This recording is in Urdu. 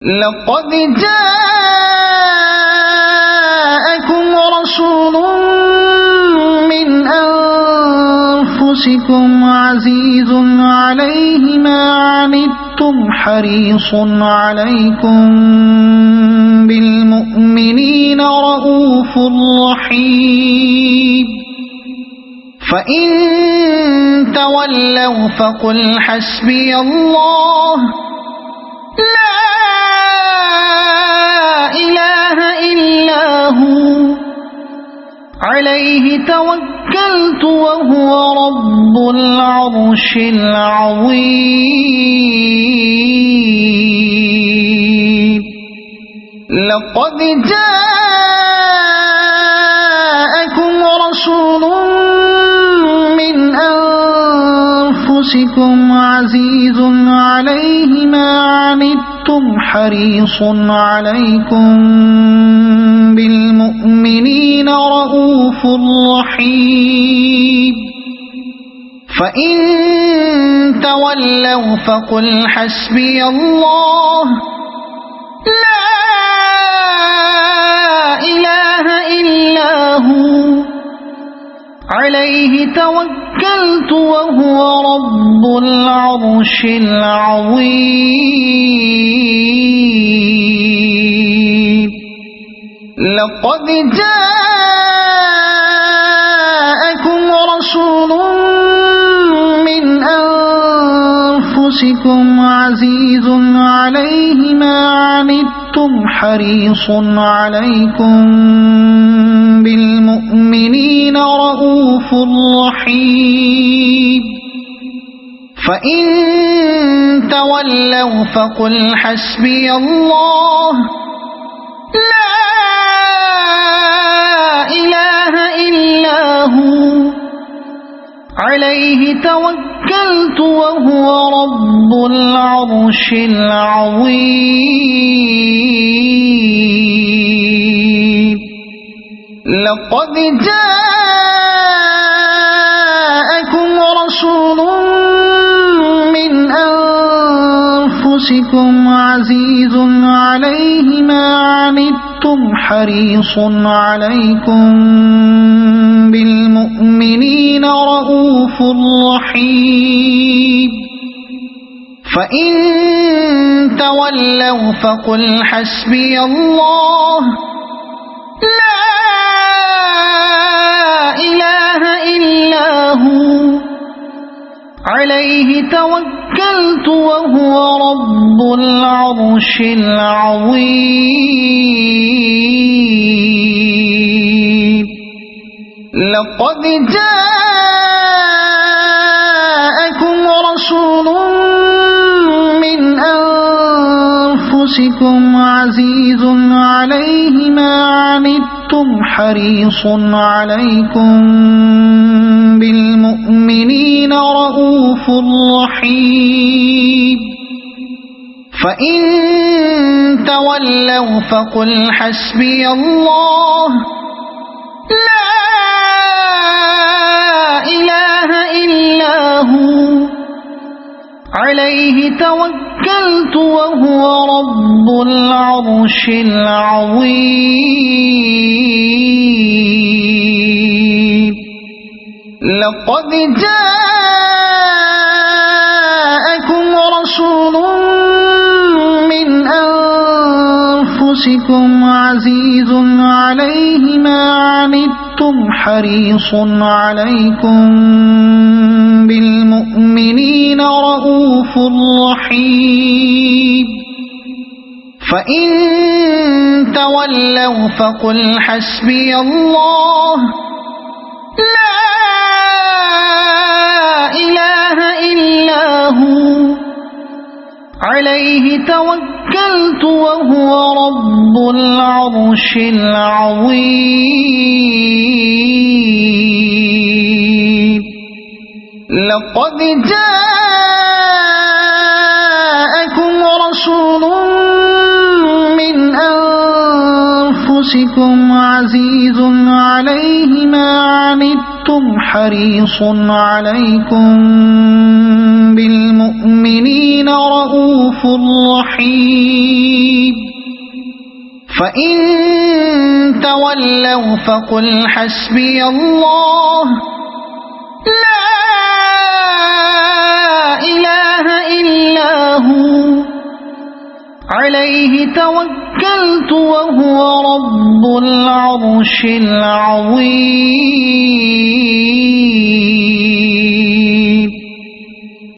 لقد جاءكم رسول من أنفسكم عزيز عليه ما عنتم حريص عليكم بالمؤمنين رؤوف رحيم فإن تولوا فقل حسبي الله لا إله إلا هو عليه توكلت وهو رب العرش العظيم لقد جاءكم رسول من أنفسكم عزيز عليه ما عنتم حريص عليكم بالمؤمنين رؤوف رحيم فإن تولوا فقل حسبي الله لا إله إلا هو عليه توكلت وهو رب العرش العظيم لقد جاءكم رسول من أنفسكم عزيز عليه ما عنتم حريص عليكم بالمؤمنين رؤوف رحيم فإن تولوا فقل حسبي الله لا إله إلا هو عليه توكلت وهو رب العرش العظيم لقد جاءكم رسول من أنفسكم عزيز عليه ما عنتم حريص عليكم بالمؤمنين رؤوف رحيم فإن تولوا فقل حسبي الله لا إله إلا هو عليه توكلت وهو رب العرش العظيم لقد جاءكم رسول من أنفسكم عزيز عليه ما عنتم حريص عليكم بالمؤمنين رؤوف رحيم فإن تولوا فقل حسبي الله لا إله إلا هو عليه توكلت وهو رب العرش العظيم لقد جاءكم رسول من أنفسكم عزيز عليه ما عنتم حريص عليكم بالمؤمنين رؤوف رحيم فإن تولوا فقل حسبي الله لا إله إلا هو عليه توكلت وهو رب العرش العظيم لقد جاءكم رسول من أنفسكم عزيز عليه ما عنتم حريص عليكم بالمؤمنين رؤوف رحيم فإن تولوا فقل حسبي الله لا إله إلا هو عليه توكلت وهو رب العرش العظيم.